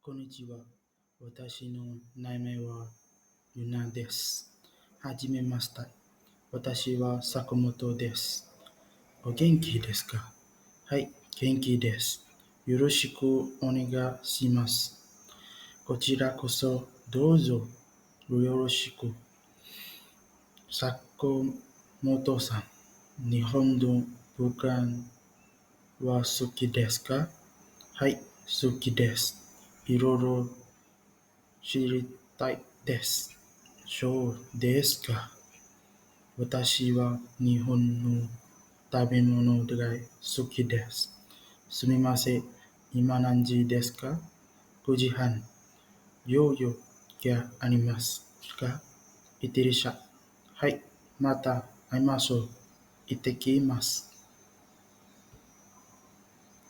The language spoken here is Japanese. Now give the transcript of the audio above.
こんにちは。私の名前はユナです。はじめまして。私は坂本です。お元気ですか？はい、元気です。よろしくお願いします。こちらこそどうぞよろしく。坂本さん、日本の文化は好きですか？はい、好きです。いろいろ知りたいです。そうですか。私は日本の食べ物が好きです。すみません。今何時ですか？9時半。用意がありますか？いってらっしゃい。はい。また会いましょう。行ってきます。